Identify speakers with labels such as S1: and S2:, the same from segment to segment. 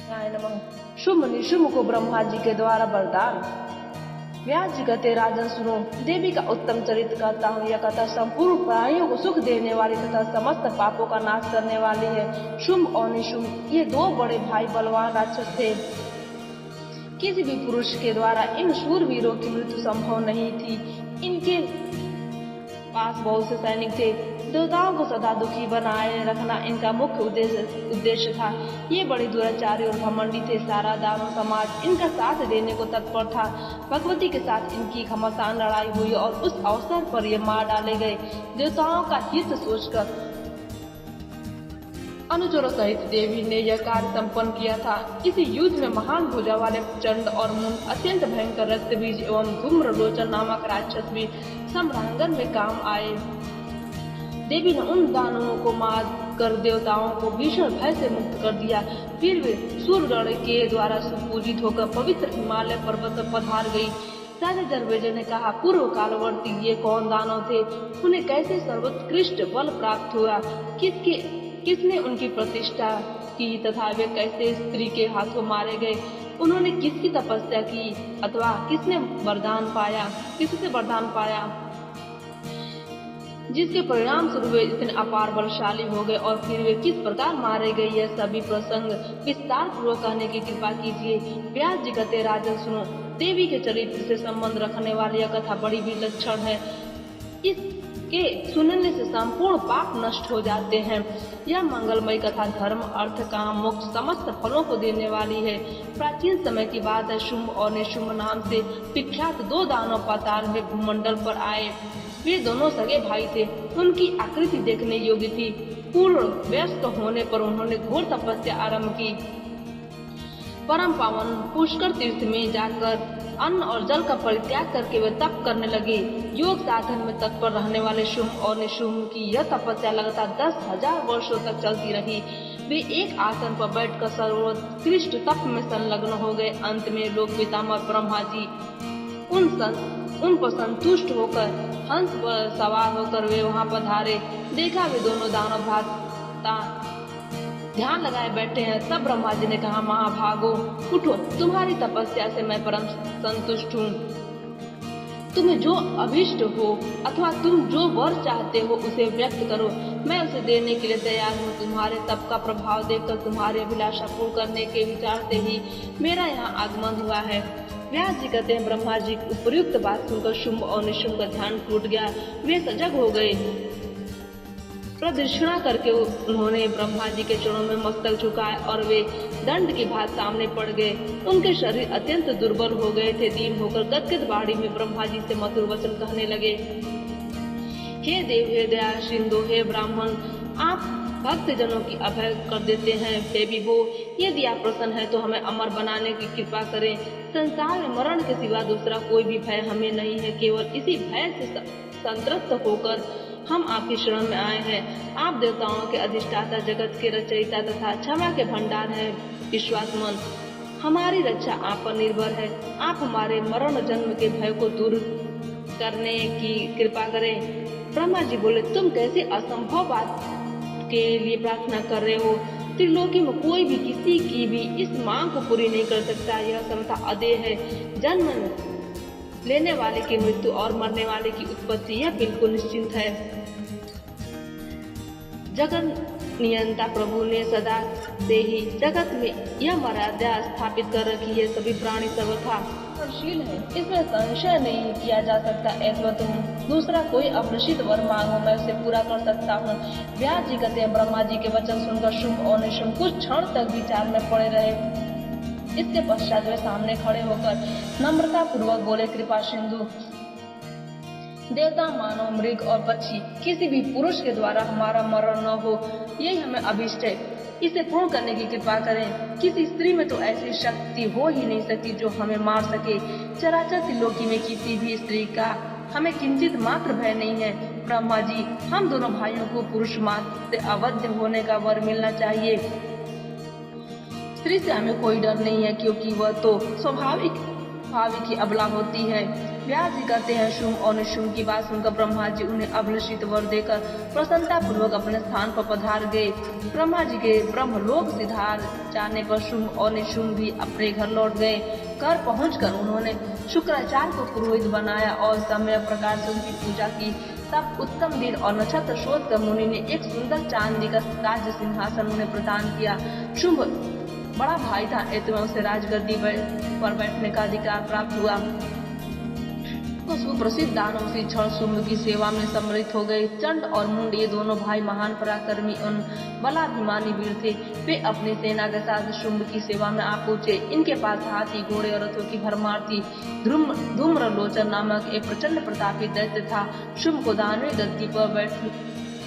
S1: नारायण नमः। शुंभ निशुंभ को ब्रह्मा जी के द्वारा वरदान। व्यास जी कहते, राजन सुनो, देवी का उत्तम चरित्र कहता हूँ। यह कथा संपूर्ण प्राणियों को सुख देने वाली तथा समस्त पापों का नाश करने वाली है। शुंभ और निशुंभ ये दो बड़े भाई बलवान राक्षस थे। किसी भी पुरुष के द्वारा इन शूरवीरों की मृत्यु संभव नहीं थी। इनके पास बहुत से सैनिक थे। देवताओं को सदा दुखी बनाए रखना इनका मुख्य उद्देश्य था। ये बड़े दुराचारी और घमंडी थे। सारा दानव समाज इनका साथ देने को तत्पर था। भगवती के साथ इनकी घमासान लड़ाई हुई और उस अवसर पर ये मार डाले गए। देवताओं का हित सोचकर अनुचरों सहित देवी ने यह कार्य संपन्न किया था। इस युद्ध में महान भुजा वाले चंड और मुंड, अत्यंत भयंकर रक्तबीज एवं धूम्रलोचन नामक राक्षस भी सम्रांगण में काम आए। देवी ने उन दानवों को मार कर देवताओं को भीषण भय से मुक्त कर दिया। फिर वे सूर्यगण के द्वारा सुपूजित होकर पवित्र हिमालय पर्वत पर पधार गई। राजा जरबेजन ने कहा, पूर्व कालवर्ती ये कौन दानव थे? उन्हें कैसे सर्वोत्कृष्ट बल प्राप्त हुआ? किसने उनकी प्रतिष्ठा की तथा वे कैसे स्त्री के हाथों मारे गए? उन्होंने किसकी तपस्या की अथवा किससे वरदान पाया जिसके परिणाम स्वरूप वे इतने अपार बलशाली हो गए? और फिर वे किस प्रकार मारे गए? यह सभी प्रसंग विस्तार पूर्वक कहने की कृपा कीजिए। व्यास जी कहते, राजन सुनो, देवी के चरित्र से संबंध रखने वाली यह कथा बड़ी विलक्षण है। इसके सुनने से संपूर्ण पाप नष्ट हो जाते हैं। यह मंगलमयी कथा धर्म, अर्थ, काम, मोक्ष समस्त फलों को देने वाली है। प्राचीन समय की बात है। शुंभ और निशुंभ नाम से विख्यात दो दानव पाताल में भूमंडल पर आए। वे दोनों सगे भाई थे। उनकी आकृति देखने योग्य थी। पूर्ण वयस्क होने पर उन्होंने घोर तपस्या आरंभ की। परम पावन पुष्कर तीर्थ में जाकर अन्न और जल का परित्याग करके वे तप करने लगे। योग साधन में तत्पर रहने वाले शुंभ और निशुंभ की यह तपस्या लगातार 10,000 वर्षों तक चलती रही। वे एक आसन पर बैठकर सर्वोत्कृष्ट तप में संलग्न हो गए। अंत में लोक पितामह ब्रह्मा जी उन पर संतुष्ट होकर हंस पर सवार होकर वे वहां पधारे। देखा वे दोनों दानव भ्राता ध्यान लगाए बैठे हैं। तब ब्रह्मा जी ने कहा, महाभागो उठो, तुम्हारी तपस्या से मैं परम संतुष्ट हूँ। तुम्हें जो अभिष्ट हो अथवा तुम जो वर चाहते हो उसे व्यक्त करो, मैं उसे देने के लिए तैयार हूँ। तुम्हारे तप का प्रभाव देखकर तुम्हारी अभिलाषा पूर्ण करने के विचार से ही मेरा यहाँ आगमन हुआ है। व्यास जी कहते हैं, ब्रह्मा जी की उपयुक्त बात सुनकर शुंभ और निशुंभ का ध्यान टूट गया। वे सजग हो गए। प्रदक्षिणा करके उन्होंने ब्रह्मा जी के चरणों में मस्तक झुकाया और वे दंड की भांति सामने पड़ गए। उनके शरीर अत्यंत दुर्बल हो गए थे। दीन होकर गदगद वाणी में ब्रह्मा जी से मधुर वचन कहने लगे। हे देव, हे दया सिंधु, हे ब्राह्मण, आप भक्त जनों की अभय कर देते हैं। हे विभो, यदि आप प्रसन्न हैं तो हमें अमर बनाने की कृपा करें। संसार में मरण के सिवा दूसरा कोई भी भय हमें नहीं है। केवल इसी भय से संतप्त होकर हम आपकी शरण में आए हैं। आप देवताओं के अधिष्ठाता, जगत के रचयिता तथा क्षमा के भंडार हैं। विश्वासमन, हमारी रक्षा आप पर निर्भर है। आप हमारे मरण जन्म के भय को दूर करने की कृपा करें। ब्रह्मा जी बोले, तुम कैसे असंभव बात के लिए प्रार्थना कर रहे हो? त्रिलोकी में कोई भी किसी की भी इस मांग को पूरी नहीं कर सकता। यह समता अदेय है। जन्म लेने वाले की मृत्यु और मरने वाले की उत्पत्ति यह बिल्कुल निश्चिंत है। जगत नियंता प्रभु ने सदा से ही जगत में यह मर्यादा स्थापित कर रखी है। सभी प्राणी सर्वथा शील है, इसमें संशय नहीं किया जा सकता। ऐसा तुम दूसरा कोई अप्रसिद्ध वर मांगो, मैं उसे पूरा कर सकता हूँ। व्यास जी कहते हैं, ब्रह्मा जी के वचन सुनकर शुंभ और निशुंभ कुछ क्षण तक विचार में पड़े रहे। इसके पश्चात वे सामने खड़े होकर नम्रता पूर्वक बोले, कृपा सिंधु, देवता, मानव, मृग और पक्षी, किसी भी पुरुष के द्वारा हमारा मरण न हो, यही हमें अभिष्ट है। इसे पूर्ण करने की कृपा करें। किसी स्त्री में तो ऐसी शक्ति हो ही नहीं सकती जो हमें मार सके। चराचर त्रिलोकी में किसी भी स्त्री का हमें किंचित मात्र भय नहीं है। ब्रह्मा जी, हम दोनों भाइयों को पुरुष मात्र से अवध्य होने का वर मिलना चाहिए। स्त्री से हमें कोई डर नहीं है, क्योंकि वह तो स्वाभाविक ही अबला होती है। व्यास जी कहते हैं, शुंभ और निशुंभ की बात सुनकर ब्रह्मा जी उन्हें अभिलषित वर देकर प्रसन्नता पूर्वक अपने स्थान पर पधार गए। ब्रह्मा जी के ब्रह्मलोक सिधार जाने पर शुंभ और निशुंभ भी अपने घर लौट गए। घर पहुंचकर उन्होंने शुक्राचार्य को पुरोहित बनाया और समय प्रकार से उनकी पूजा की। तब उत्तम दिन और नक्षत्र शोध कर मुनि ने एक सुंदर चांदी का राज सिंहासन उन्हें प्रदान किया। शुंभ बड़ा भाई था, ऐसे में उसे राजगद्दी पर बैठने का अधिकार प्राप्त हुआ। तो सुप्रसिद्ध दानव से क्षण शुंभ की सेवा में सम्मिलित हो गए। चंड और मुंड ये दोनों भाई महान पराक्रमी और बलाभिमानी वीर थे। वे अपनी सेना के साथ शुंभ की सेवा में आ पहुंचे। इनके पास हाथी, घोड़े और रथों की भरमार थी। धूम्रलोचन नामक एक प्रचंड प्रतापी दैत्य था। शुंभ को दानवीय गद्दी पर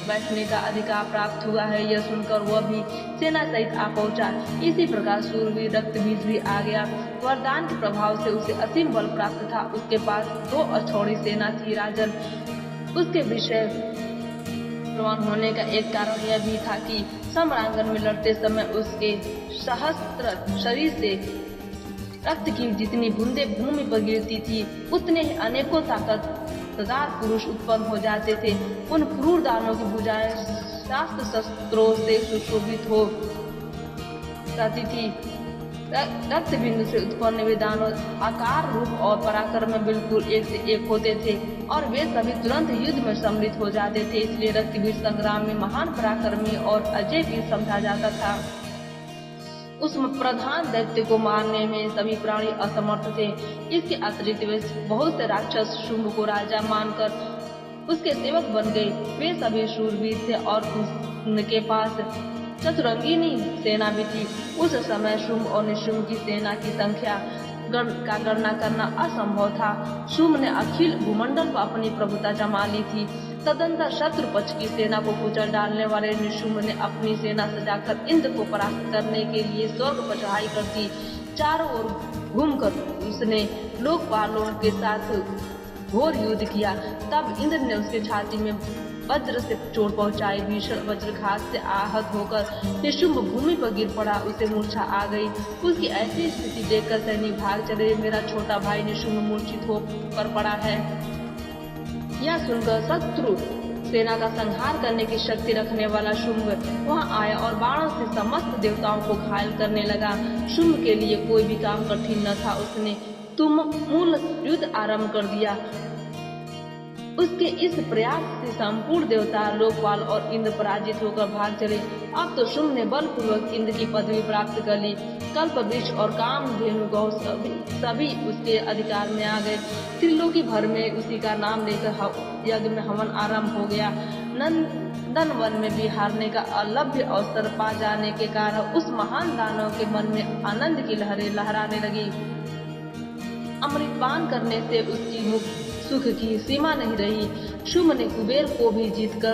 S1: बैठने का अधिकार प्राप्त हुआ है, यह सुनकर वह भी सेना सहित आ पहुंचा। इसी प्रकार सूरवीर रक्तबीज भी आ गया। वरदान के प्रभाव से उसे असीम बल प्राप्त था। उसके पास 2 अछौड़ी सेना थी। राजन, उसके विषय प्रमाण होने का एक कारण यह भी था कि सम्रांगण में लड़ते समय उसके सहस्त्र शरीर से रक्त की जितनी बूंदे भूमि पर गिरती थी, उतने ही अनेकों ताकतदार पुरुष उत्पन्न हो जाते थे। उन क्रूर दानों की भुजाएं शास्त्र शस्त्रों से सुशोभित हो जाती थी। रक्त बिंदु से उत्पन्न वे दानव आकार, रूप और पराक्रम में बिल्कुल एक से एक होते थे और वे सभी तुरंत युद्ध में सम्मिलित हो जाते थे। इसलिए रक्तबीज संग्राम में महान पराक्रमी और अजय वीर समझा जाता था। उस प्रधान दैत्य को मारने में सभी प्राणी असमर्थ थे। इसके अतिरिक्त वे बहुत से राक्षस शुंभ को राजा मानकर उसके सेवक बन गए। वे सभी शूरवीर थे और उनके पास चतुरंगिनी सेना भी थी। उस समय शुंभ और निशुंभ की सेना की संख्या का गणना करना असंभव था। शुंभ ने अखिल भूमंडल पर अपनी प्रभुता जमा ली थी। तदंतर शत्रु पक्ष की सेना को कुचल डालने वाले निशुंभ ने अपनी सेना सजाकर इंद्र को परास्त करने के लिए स्वर्ग पर चढ़ाई कर दी। चारों ओर घूमकर उसने लोकपालों के साथ घोर युद्ध किया। तब इंद्र ने उसके छाती में वज्र से चोट पहुंचाई। भीषण वज्रघात से आहत होकर निशुंभ भूमि पर गिर पड़ा। उसे मूर्छा आ गई। उसकी ऐसी स्थिति देखकर सैनिक भाग चले। मेरा छोटा भाई निशुंभ मूर्छित होकर पड़ा है। यह सुनकर शत्रु सेना का संहार करने की शक्ति रखने वाला शुंभ वहां आया और बाणों से समस्त देवताओं को घायल करने लगा। शुंभ के लिए कोई भी काम कठिन न था। उसने तुमुल युद्ध आरंभ कर दिया। उसके इस प्रयास से संपूर्ण देवता, लोकपाल और इंद्र पराजित होकर भाग चले। अब तो शुंभ ने बलपूर्वक इंद्र की पदवी प्राप्त कर ली। कल्प वृक्ष और कामधेनु गौ सभी उसके अधिकार में आ गए। त्रिलोकी भर में उसी का नाम लेकर यज्ञ में हवन आरंभ हो गया। नंदन वन में भी हारने का अलभ्य अवसर पा जाने के कारण उस महान दानव के मन में आनंद की लहरें लहराने लगी। अमृतपान करने से उसकी मुख सुख की सीमा नहीं रही। शुंभ ने कुबेर को भी जीतकर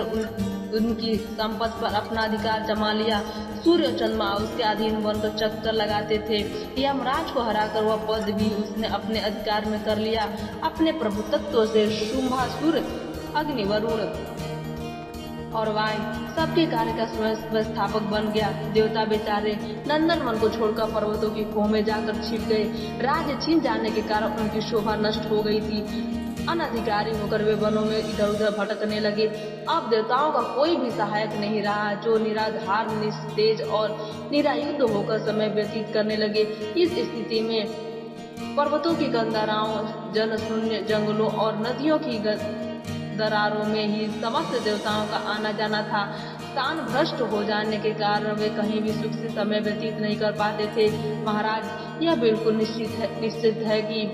S1: उनकी संपत्ति पर अपना अधिकार जमा लिया। सूर्य और चंद्रमा उसके अधीन बनकर चक्कर लगाते थे। यमराज को हराकर वह पद भी उसने अपने अधिकार में कर लिया। अपने प्रभुत्व से शुंभासुर, अग्नि, वरुण और वायु सबके कार्य का व्यवस्थापक बन गया। देवता बेचारे नंदन वन को छोड़कर पर्वतों की खोह में जाकर छिप गए। राज्य छीन जाने के कारण उनकी शोभा नष्ट हो गई थी। अनधिकारी होकर वे वनों में इधर उधर भटकने लगे। अब देवताओं का कोई भी सहायक नहीं रहा, जो निराधार, निस्तेज और निरायुध होकर समय व्यतीत करने लगे। इस स्थिति में पर्वतों की गंधराओं, जनशून्य जंगलों और नदियों की दरारों में ही समस्त देवताओं का आना जाना था। स्थान भ्रष्ट हो जाने के कारण वे कहीं भी सुख से समय व्यतीत नहीं कर पाते थे। महाराज, यह बिल्कुल निश्चित है कि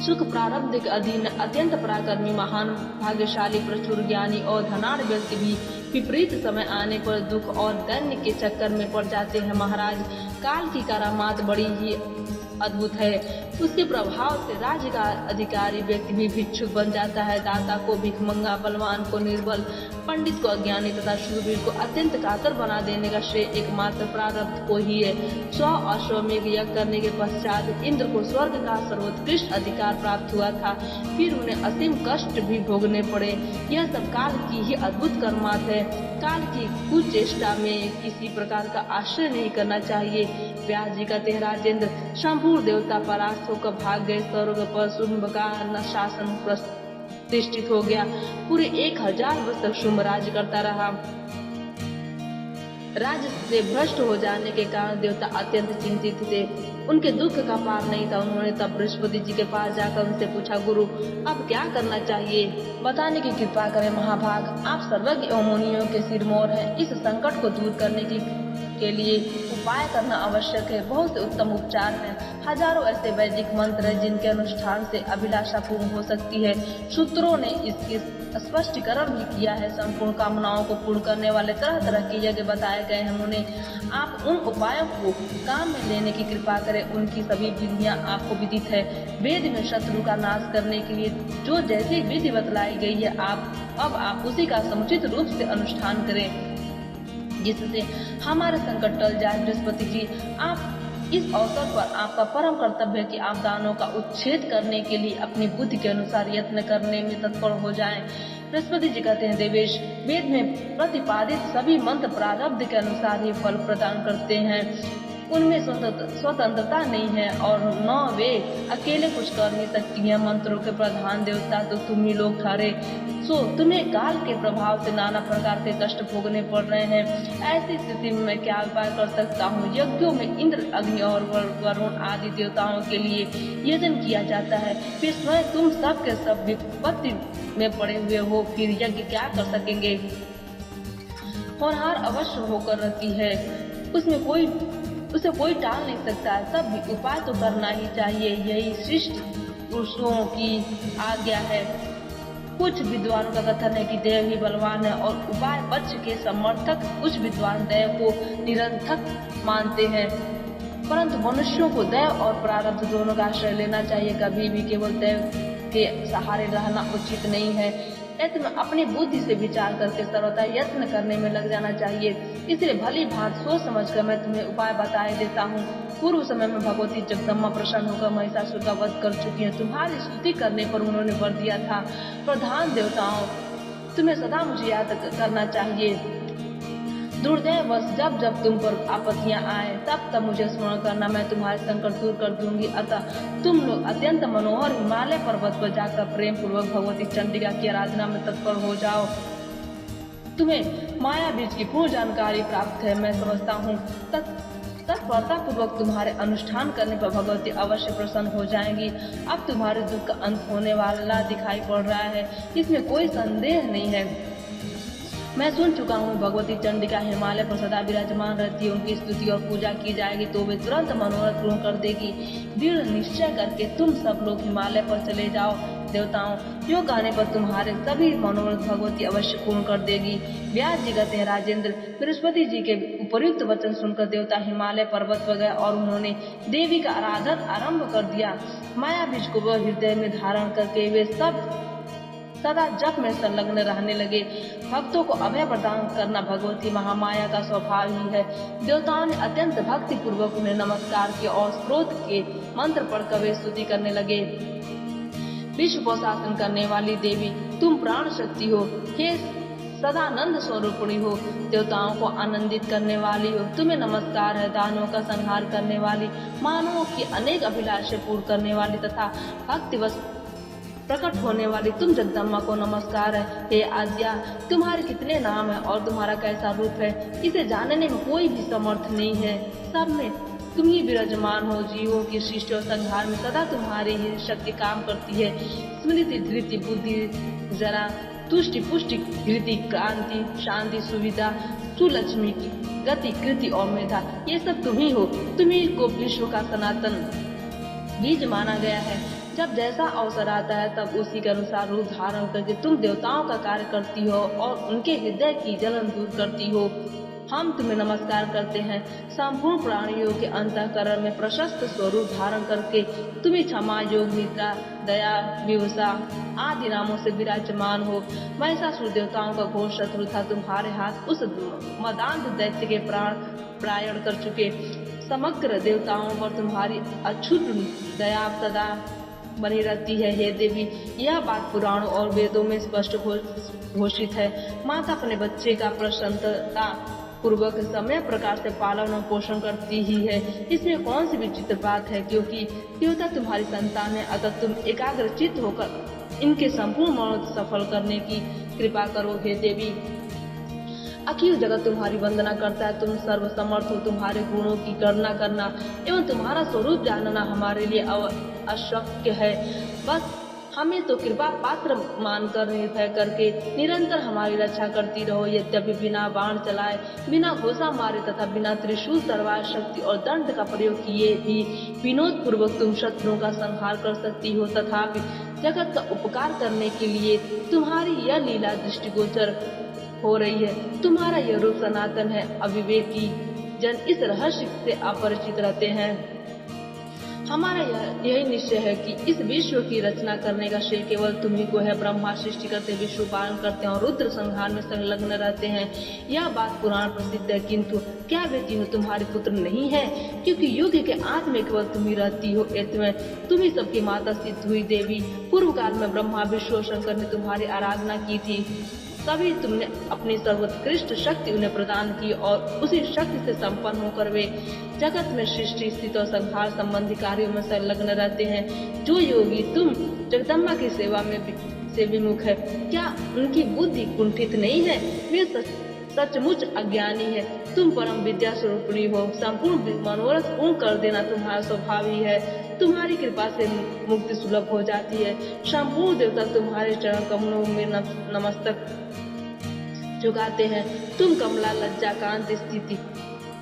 S1: सुख प्रारब्ध के अधीन अत्यंत पराक्रमी, महान, भाग्यशाली, प्रचुर ज्ञानी और धनाढ़ व्यक्ति भी विपरीत समय आने पर दुख और दैन्य के चक्कर में पड़ जाते हैं। महाराज, काल की करामात बड़ी ही अद्भुत है। उसके प्रभाव से राज्य का अधिकारी व्यक्ति भी भिक्षुक बन जाता है। दाता को भिखमंगा, बलवान को निर्बल, पंडित को अज्ञानी तथा शूरवीर को अत्यंत कातर बना देने का श्रेय एकमात्र प्रारब्ध को ही है। 100 अश्वमेघ यज्ञ करने के पश्चात इंद्र को स्वर्ग का सर्वोत्कृष्ट अधिकार प्राप्त हुआ था। फिर उन्हें असीम कष्ट भी भोगने पड़े। यह सब काल की ही अद्भुत कर्मात है। काल की कुछ चेष्टा में किसी प्रकार का आश्रय नहीं करना चाहिए। व्यास जी कहते हैं, राजेंद्र, शंभु असुर देवता परास्त होकर भाग गए। स्वर्ग पर शुंभ का शासन प्रतिष्ठित हो गया। पूरे 1000 वर्ष तक शुंभ राज्य करता रहा। राज्य से भ्रष्ट हो जाने के कारण देवता अत्यंत चिंतित थे। उनके दुख का पार नहीं था। उन्होंने तब बृहस्पति जी के पास जाकर उनसे पूछा, गुरु अब क्या करना चाहिए, बताने की कृपा करें। महाभाग, आप सर्वज्ञ एवं मुनियों के सिरमौर हैं। इस संकट को दूर करने के लिए उपाय करना आवश्यक है। बहुत से उत्तम उपचार हैं। हजारों ऐसे वैदिक मंत्र हैं जिनके अनुष्ठान से अभिलाषा पूर्ण हो सकती है। सूत्रों ने इसके स्पष्टीकरण भी किया है। संपूर्ण कामनाओं को पूर्ण करने वाले तरह तरह के यज्ञ बताए गए हैं। मुने, आप उन उपायों को काम में लेने की कृपा करें। उनकी सभी विधियां आपको विदित है। वेद में शत्रु का नाश करने के लिए जो जैसी विधि बतलाई गई है, अब आप उसी का समुचित रूप से अनुष्ठान करें, जिससे हमारे संकट टल जाए। बृहस्पति जी, आप इस अवसर पर आपका परम कर्तव्य है कि आप दानों का उच्छेद करने के लिए अपनी बुद्धि के अनुसार यत्न करने में तत्पर हो जाएं। बृहस्पति जी कहते हैं, देवेश, वेद में प्रतिपादित सभी मंत्र प्रारब्ध के अनुसार ही फल प्रदान करते हैं। उनमें स्वतंत्रता नहीं है और न वे अकेले कुछ कर नहीं सकती हैं। मंत्रों के प्रधान देवता तो तुम ही लोग ठहरे। सो तुम्हें काल के प्रभाव से नाना प्रकार के कष्ट भोगने पड़ रहे हैं। ऐसी स्थिति में मैं क्या उपाय कर सकता हूँ? यज्ञों में इंद्र, अग्नि और वरुण आदि देवताओं के लिए यजन किया जाता है। फिर स्वयं तुम सब के सब विपत्ति में पड़े हुए हो, फिर यज्ञ क्या कर सकेंगे? होनहार अवश्य होकर रहती है, उसे कोई टाल नहीं सकता है। तब भी उपाय तो करना ही चाहिए। यही श्रेष्ठ पुरुषों की आज्ञा है। कुछ विद्वानों का कथन है कि देव ही बलवान है और उपाय पक्ष के समर्थक कुछ विद्वान देव को निरर्थक मानते हैं। परंतु मनुष्यों को देव और प्रारब्ध दोनों का आश्रय लेना चाहिए। कभी भी केवल देव के सहारे रहना उचित नहीं है। ऐसे में अपनी बुद्धि से विचार करके सर्वथा यत्न करने में लग जाना चाहिए। इसलिए भली भांति सोच समझकर मैं तुम्हें उपाय बताए देता हूँ। पूर्व समय में भगवती जगदम्बा प्रसन्न होकर महिषासुर का वध कर चुकी है। तुम्हारी स्तुति करने पर उन्होंने वर दिया था, प्रधान देवताओं, तुम्हें सदा मुझे याद करना चाहिए। दुर्दैववश जब जब तुम पर आपत्तियां आए, तब मुझे स्मरण करना। मैं तुम्हारे संकट दूर कर दूंगी। अतः तुम लोग अत्यंत मनोहर हिमालय पर्वत पर जाकर प्रेम पूर्वक भगवती चंडिका की आराधना में तत्पर हो जाओ। तुम्हें माया बीज की पूर्ण जानकारी प्राप्त है, मैं समझता हूँ। तत्परता पूर्वक तुम्हारे अनुष्ठान करने पर भगवती अवश्य प्रसन्न हो जाएंगी। अब तुम्हारे दुख का अंत होने वाला दिखाई पड़ रहा है, इसमें कोई संदेह नहीं है। मैं सुन चुका हूँ भगवती चंडिका हिमालय पर सदा विराजमान रहती है। उनकी स्तुति और पूजा की जाएगी तो वे तुरंत मनोरथ पूर्ण कर देगी। दृढ़ निश्चय करके तुम सब लोग हिमालय पर चले जाओ। देवताओं, यो कहने पर तुम्हारे सभी मनोरथ भगवती अवश्य पूर्ण कर देगी। व्यास जी कहते हैं, राजेंद्र, बृहस्पति जी के उपयुक्त वचन सुनकर देवता हिमालय पर्वत पर गए और उन्होंने देवी का आराधन आरंभ कर दिया। माया बीज को वह हृदय में धारण करके वे सब सदा जप में संलग्न रहने लगे। भक्तों को अभय प्रदान करना भगवती महामाया का स्वभाव ही है। देवताओं ने अत्यंत भक्ति पूर्वक उन्हें नमस्कार किया और स्त्रोत के मंत्र पढ़कर वे स्तुति करने लगे। विश्व को शासन करने वाली देवी, तुम प्राण शक्ति हो। हे सदानंद स्वरूपिणी हो, देवताओं को आनंदित करने वाली हो, तुम्हें नमस्कार है। दानों का संहार करने वाली, मानवों की अनेक अभिलाषें पूर्ण करने वाली तथा भक्तिवश प्रकट होने वाली तुम जगदम्बा को नमस्कार है। हे आद्या, तुम्हारे कितने नाम है और तुम्हारा कैसा रूप है, इसे जानने में कोई भी समर्थ नहीं है। सब में तुम ही विराजमान हो। जीवों की सृष्टि और संहार में सदा तुम्हारी ही शक्ति काम करती है। स्मृति, धृति, बुद्धि, जरा, तुष्टि, पुष्टि, धृति, क्रांति, शांति, सुविधा, सुलक्ष्मी, गति, कृति और मेधा, ये सब तुम ही हो। तुम्ही को विश्व का सनातन बीज माना गया है। जब जैसा अवसर आता है तब उसी के अनुसार रूप धारण करके तुम देवताओं का कार्य करती हो और उनके हृदय की जलन दूर करती हो। हम तुम्हें नमस्कार करते हैं। संपूर्ण प्राणियों के अंतःकरण में प्रशस्त स्वरूप धारण करके तुम्हें क्षमा, योग, निद्रा, दया, विवसा आदि नामों से विराजमान हो। महिषासुर देवताओं का घोर शत्रु था। तुम्हारे हाथ उस मदांध दैत्य के प्राण प्रायण कर चुके। समग्र देवताओं पर तुम्हारी अछूट दया सदा बनी रहती है। हे देवी, यह बात पुराणों और वेदों में स्पष्ट घोषित है। माता अपने बच्चे का प्रसन्नता पूर्वक समय प्रकार से पालन और पोषण करती ही है। इसमें कौन सी विचित्र बात है, क्योंकि देवता तुम्हारी संतान है, अतः तुम एकाग्रचित्त होकर इनके संपूर्ण मनोरथ सफल करने की कृपा करो। हे देवी, अखिल जगत तुम्हारी वंदना करता है। तुम सर्वसमर्थ हो। तुम्हारे गुणों की गणना करना एवं तुम्हारा स्वरूप जानना हमारे लिए अशक्य है। बस हमें तो कृपा पात्र मानकर निर्भय करके निरंतर हमारी रक्षा करती रहो। यद्यपि बिना बाण चलाए, बिना घोषा मारे तथा बिना त्रिशूल, तलवार, शक्ति और दंड का प्रयोग किए भी विनोद पूर्वक तुम शत्रुओं का संहार कर सकती हो, तथापि जगत का उपकार करने के लिए तुम्हारी यह लीला दृष्टिगोचर हो रही है। तुम्हारा यह रूप सनातन है। अविवेकी जन इस रहस्य से अपरिचित रहते हैं। हमारा यही निश्चय है कि इस विश्व की रचना करने का श्रेय केवल तुम्ही को है। ब्रह्मा सृष्टि करते, विश्व पालन करते हैं और रुद्र संहार में संलग्न रहते हैं। यह बात पुराण प्रसिद्ध है, किंतु क्या वे तीनों तुम्हारे पुत्र नहीं है? क्योंकि युग के अंत में केवल तुम ही रहती हो। तुम ही सबकी माता सिद्ध हुई देवी। पूर्व काल में ब्रह्मा, विष्णु और शंकर ने तुम्हारी आराधना की थी, तभी तुमने अपनी सर्वोत्कृष्ट शक्ति उन्हें प्रदान की और उसी शक्ति से संपन्न होकर वे जगत में सृष्टि, स्थिति और संहार संबंधी कार्यों में संलग्न रहते हैं। जो योगी तुम जगदम्बा की सेवा में से विमुख है, क्या उनकी बुद्धि कुंठित नहीं है? वे सचमुच अज्ञानी है। तुम परम विद्या स्वरूपिणी हो। संपूर्ण मनोरथ पूर्ण कर देना तुम्हारा स्वभाव ही है। तुम्हारी कृपा से मुक्ति सुलभ हो जाती है। संपूर्ण देवता तुम्हारे चरण कमलों में नमस्तक झुकाते हैं। तुम कमला, लज्जा, कांति, स्थिति,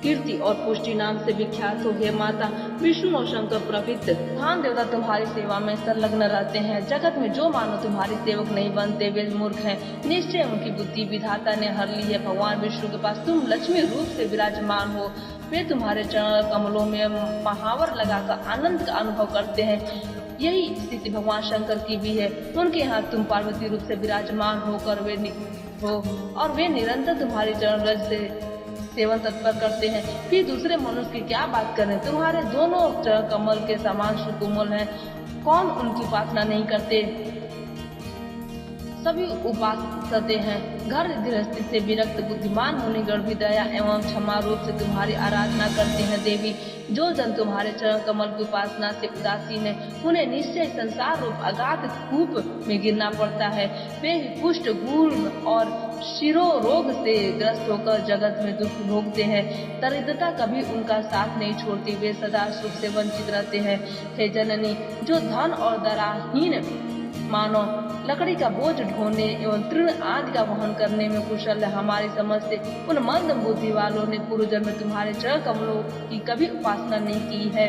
S1: कीर्ति और पुष्टि नाम से विख्यात हो। हे माता, विष्णु और शंकर प्रभृत महान देवता तुम्हारी सेवा में संलग्न रहते हैं। जगत में जो मानो तुम्हारे सेवक नहीं बनते, वे मूर्ख हैं। निश्चय उनकी बुद्धि विधाता ने हर ली है। भगवान विष्णु के पास तुम लक्ष्मी रूप से विराजमान हो। वे तुम्हारे चरण कमलों में महावर लगाकर आनंद का अनुभव करते हैं। यही स्थिति भगवान शंकर की भी है। उनके यहाँ तुम पार्वती रूप से विराजमान होकर वे निरंतर तुम्हारी चरण रज से सेवन तत्पर करते हैं। फिर दूसरे मनुष्य की क्या बात करें? तुम्हारे दोनों चरण कमल के समान सुकोमल हैं। कौन उनकी उपासना नहीं करते? सभी उपासते हैं। घर गृहस्थी से विरक्त बुद्धिमान मुनिगण भी दया एवं क्षमा रूप से तुम्हारी आराधना करते हैं। देवी, जो जन तुम्हारे चरण कमल की उपासना से उदासीन है, उन्हें निश्चय संसार रूप अगाध कूप में गिरना पड़ता है। वे कुष्ठ, गूढ़ और शिरो रोग से ग्रस्त होकर जगत में दुख भोगते हैं। दरिद्रता कभी उनका साथ नहीं छोड़ती। वे सदा सुख से वंचित रहते हैं। हे जननी, जो धन और दराहीन मानो लकड़ी का बोझ ढोने एवं तृण आदि का वहन करने में कुशल है, हमारी समझ से उन मंद बुद्धि वालों ने पूर्व जन्म में तुम्हारे चरण कमलों की कभी उपासना नहीं की है।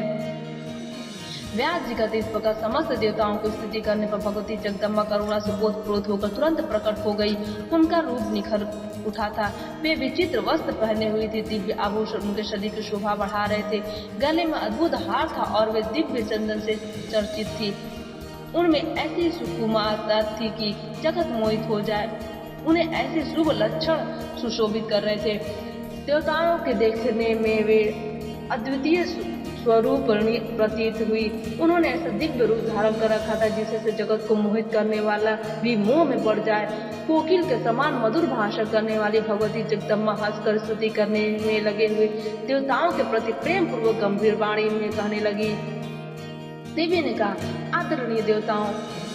S1: व्यास जी कहते, इस प्रकार समस्त देवताओं को स्तुति करने पर भगवती जगदम्बा करुणा से बोधप्रोत होकर तुरंत प्रकट हो गई। उनका रूप निखर उठा था। वे विचित्र वस्त्र पहने हुई थी। दिव्य आभूषण उनके शरीर की शोभा बढ़ा रहे थे। गले में अद्भुत हार था और वे दिव्य चंदन से चर्चित थी। उनमें ऐसी सुकुमारता थी कि जगत मोहित हो जाए। उन्हें ऐसे शुभ लक्षण सुशोभित कर रहे थे। देवताओं के देखने में वे अद्वितीय स्वरूप प्रतीत हुई। उन्होंने ऐसा दिव्य रूप धारण कर रखा था जिससे जगत को मोहित करने वाला भी मोह में पड़ जाए। कोकिल के समान मधुर भाषण करने वाली भगवती जगदम्बा हंसकर स्तुति करने में लगे हुए देवताओं के प्रति प्रेम पूर्वक गंभीर वाणी में कहने लगी। देवी ने कहा, आदरणीय देवताओं,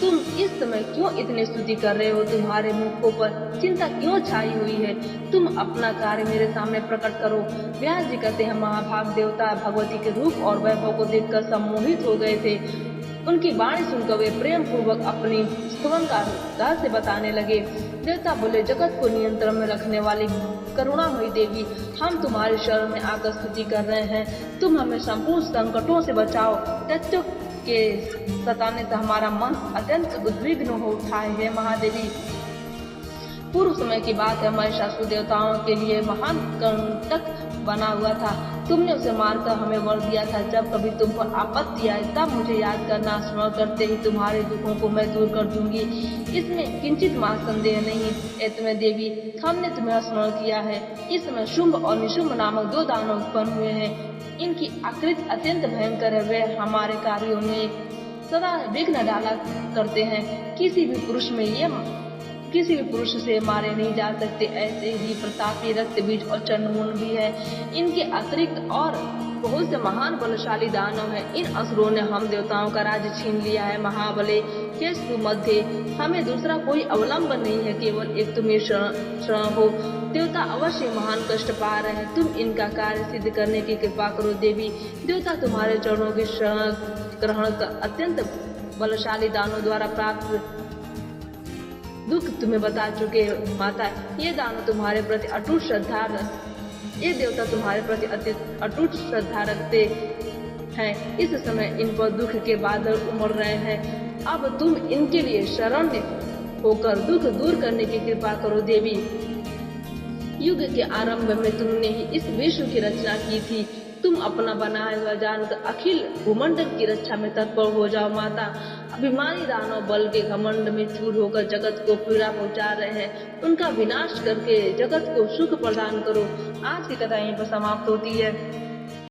S1: तुम इस समय क्यों इतनी स्तुति कर रहे हो? तुम्हारे मुखों पर चिंता क्यों छाई हुई है? तुम अपना कार्य मेरे सामने प्रकट करो। व्यास जी कहते हैं, महाभाग देवता भगवती के रूप और वैभव को देखकर सम्मोहित हो गए थे। उनकी वाणी सुनकर वे प्रेम पूर्वक अपनी स्तवन का रहस्य बताने लगे। देवता बोले, जगत को नियंत्रण में रखने वाली करुणामयी देवी, हम तुम्हारे शरण में आकर स्तुति कर रहे हैं। तुम हमें संपूर्ण संकटों से बचाओ। दैत्यों के सताने से हमारा मन अत्यंत उद्विग्न हो उठा है। हे महादेवी, पूर्व समय की बात है, महिषासुर देवताओं के लिए महान कंटक बना हुआ था। तुमने उसे मारकर हमें वर दिया था। जब कभी तुम पर आपत्ति आए तब मुझे याद करना। स्मरण करते ही तुम्हारे दुखों को मैं दूर कर दूंगी। इसमें किंचित मां संदेह नहीं। एतमे देवी, हमने तुम्हें स्मरण किया है। इस समय शुंभ और निशुंभ नामक 2 दानव उत्पन्न हुए हैं। इनकी आकृति अत्यंत भयंकर है। वे हमारे कार्यों में सदा विघ्न डाला करते हैं। किसी भी किसी भी पुरुष से मारे नहीं जा सकते। ऐसे ही प्रतापी, रक्तबीज और चंडमुंड भी है। इनके अतिरिक्त और बहुत से महान बलशाली दानव हैं। इन असुरों ने हम देवताओं का राज्य छीन लिया है। महाबले केशव मध्य हमें दूसरा कोई अवलंबन नहीं है, केवल एक तुम्हें शरण हो। देवता अवश्य महान कष्ट पा रहे हैं, तुम इनका कार्य सिद्ध करने की कृपा करो देवी। देवता तुम्हारे चरणों की शरण ग्रहण कर अत्यंत बलशाली दानों द्वारा प्राप्त दुख तुम्हें बता चुके माता। ये दानव तुम्हारे प्रति अटूट श्रद्धा, ये देवता तुम्हारे प्रति अटूट श्रद्धा रखते हैं। इस समय इन पर दुख के बादल उमड़ रहे हैं। अब तुम इनके लिए शरण्य होकर दुख दूर करने की कृपा करो देवी। युग के आरंभ में तुमने ही इस विश्व की रचना की थी। तुम अपना बनाया हुआ जानकर अखिल भूमंडल की रक्षा में तत्पर हो जाओ माता। अभिमानी दानव बल के घमंड में चूर होकर जगत को पीड़ा पहुंचा रहे हैं, उनका विनाश करके जगत को सुख प्रदान करो। आज की कथा यहीं पर समाप्त होती है।